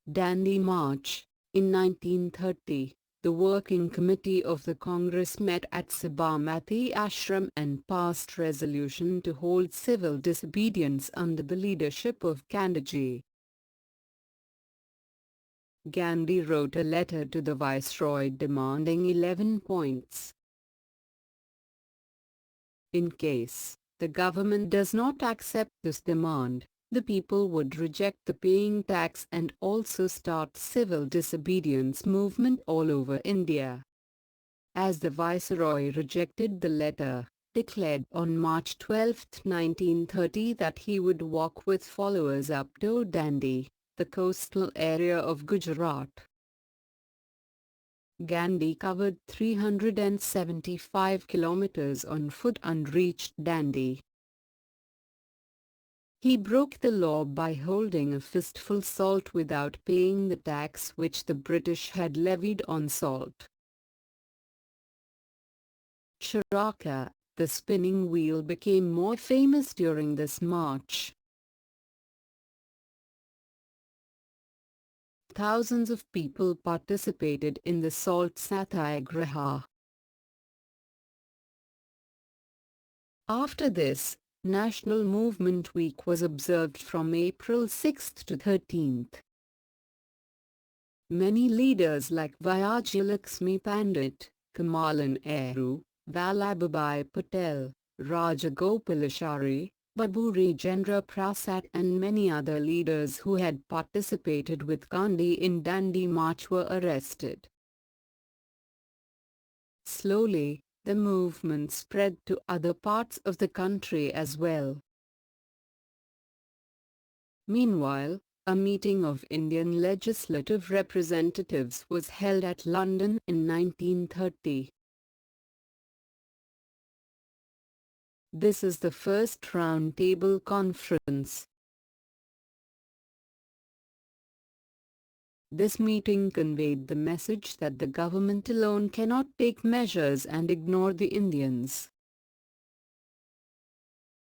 Dandi March. In 1930, the Working Committee of the Congress met at Sabarmati Ashram and passed resolution to hold civil disobedience under the leadership of Gandhiji. Gandhi wrote a letter to the Viceroy demanding 11 points. In case the government does not accept this demand, the people would reject the paying tax and also start civil disobedience movement all over India. As the Viceroy rejected the letter, declared on March 12, 1930 that he would walk with followers up to Dandi, the coastal area of Gujarat. Gandhi covered 375 kilometers on foot and reached Dandi. He broke the law by holding a fistful salt without paying the tax which the British had levied on salt. Charaka, the spinning wheel, became more famous during this march. Thousands of people participated in the salt satyagraha. After this, National Movement Week was observed from April 6 to 13. Many leaders like Vijayalakshmi Pandit, Kamalan Nehru, Vallabhbhai Patel, Rajagopalachari, Baburi Jendra Prasad and many other leaders who had participated with Gandhi in Dandi March were arrested. Slowly, the movement spread to other parts of the country as well. Meanwhile, a meeting of Indian legislative representatives was held at London in 1930. This is the first round-table conference. This meeting conveyed the message that the government alone cannot take measures and ignore the Indians.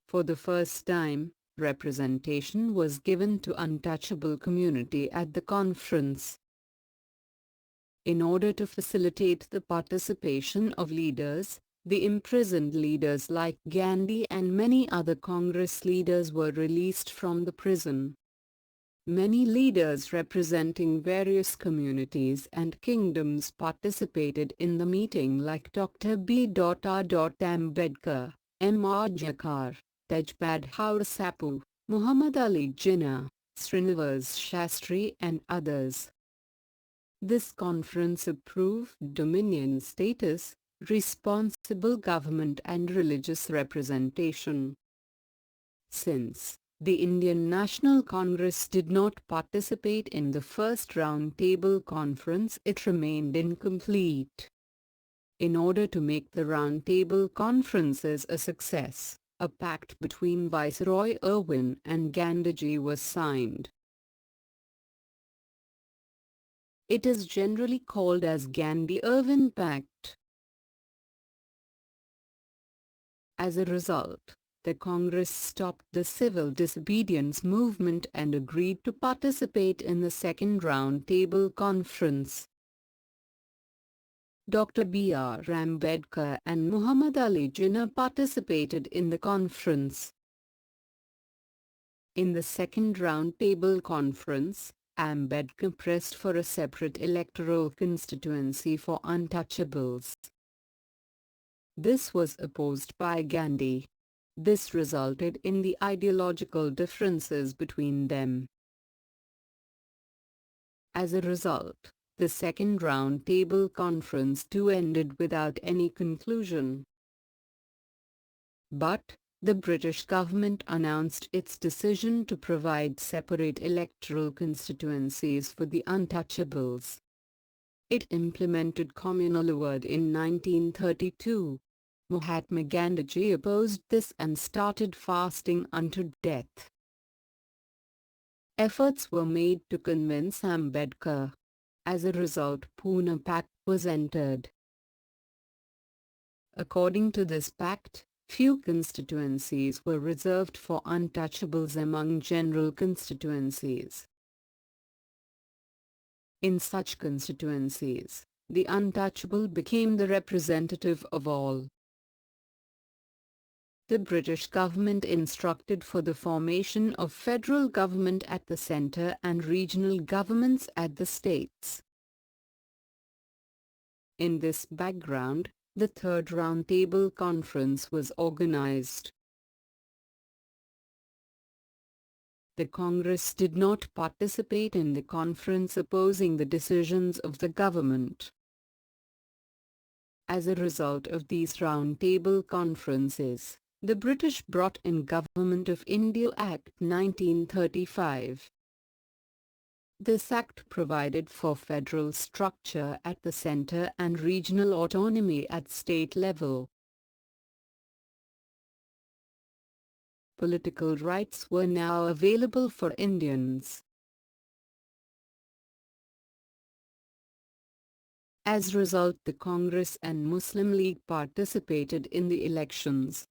For the first time, representation was given to untouchable community at the conference. In order to facilitate the participation of leaders, the imprisoned leaders like Gandhi and many other Congress leaders were released from the prison. Many leaders representing various communities and kingdoms participated in the meeting like Dr. B. R. Ambedkar, M. R. Jakar, Tejbadhaur Sapu, Muhammad Ali Jinnah, Srinivas Shastri and others. This conference approved dominion status, responsible government and religious representation. Since the Indian National Congress did not participate in the first round-table conference, it remained incomplete. In order to make the round-table conferences a success, a pact between Viceroy Irwin and Gandhiji was signed. It is generally called as Gandhi-Irwin Pact. As a result, the Congress stopped the civil disobedience movement and agreed to participate in the second round-table conference. Dr. B. R. Ambedkar and Muhammad Ali Jinnah participated in the conference. In the second round-table conference, Ambedkar pressed for a separate electoral constituency for untouchables. This was opposed by Gandhi. This resulted in the ideological differences between them. As a result, the second round-table conference too ended without any conclusion. But the British government announced its decision to provide separate electoral constituencies for the untouchables. It implemented communal award in 1932. Mahatma Gandhiji opposed this and started fasting unto death. Efforts were made to convince Ambedkar. As a result, Pune Pact was entered. According to this pact, few constituencies were reserved for untouchables among general constituencies. In such constituencies, the untouchable became the representative of all. The British government instructed for the formation of federal government at the centre and regional governments at the states. In this background, the Third Roundtable Conference was organized. The Congress did not participate in the conference opposing the decisions of the government. As a result of these roundtable conferences, the British brought in Government of India Act 1935. This act provided for federal structure at the centre and regional autonomy at state level. Political rights were now available for Indians. As a result, the Congress and Muslim League participated in the elections.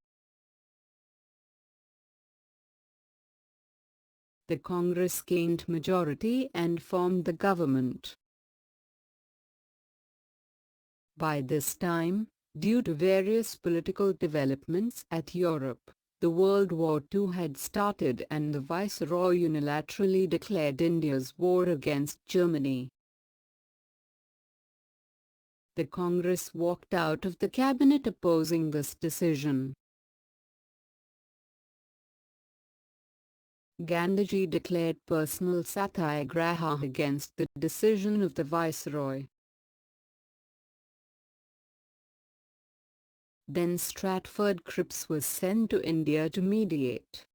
The Congress gained majority and formed the government. By this time, due to various political developments at Europe, the World War II had started and the Viceroy unilaterally declared India's war against Germany. The Congress walked out of the cabinet opposing this decision. Gandhiji declared personal satyagraha against the decision of the Viceroy. Then Stratford Cripps was sent to India to mediate.